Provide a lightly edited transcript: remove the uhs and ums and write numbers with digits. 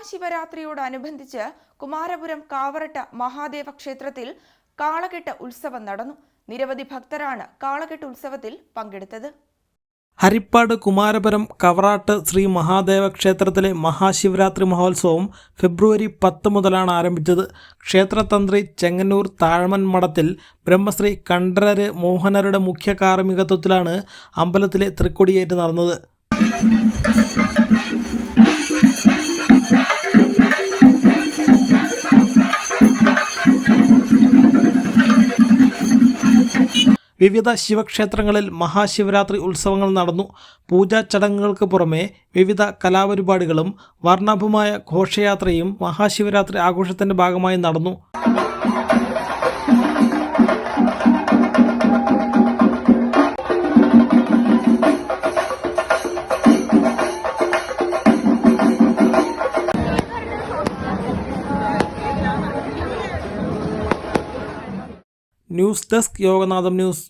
മഹാശിവരാത്രിയോടനുബന്ധിച്ച് കുമാരപുരം കാവറട്ട മഹാദേവ ക്ഷേത്രത്തിൽ കാളകെട്ട് ഉത്സവം നടന്നു. നിരവധി ഭക്തരാണ് കാളകെട്ട് ഉത്സവത്തിൽ പങ്കെടുത്തത്. ഹരിപ്പാട് കുമാരപുരം കവറാട്ട് ശ്രീ മഹാദേവ ക്ഷേത്രത്തിലെ മഹാശിവരാത്രി മഹോത്സവം ഫെബ്രുവരി 10 മുതലാണ് ആരംഭിച്ചത്. ക്ഷേത്രതന്ത്രി ചെങ്ങന്നൂർ താഴമൻ മഠത്തിൽ ബ്രഹ്മശ്രീ കണ്ഠരര് മോഹനരുടെ മുഖ്യ കാർമ്മികത്വത്തിലാണ് അമ്പലത്തിലെ തൃക്കൊടിയേറ്റ് നടന്നത്. വിവിധ ശിവക്ഷേത്രങ്ങളിൽ മഹാശിവരാത്രി ഉത്സവങ്ങൾ നടന്നു. പൂജാ ചടങ്ങുകൾക്ക് പുറമെ വിവിധ കലാപരിപാടികളും വർണ്ണാഭമായ ഘോഷയാത്രയും മഹാശിവരാത്രി ആഘോഷത്തിൻ്റെ ഭാഗമായി നടന്നു. News desk Yoganatham news.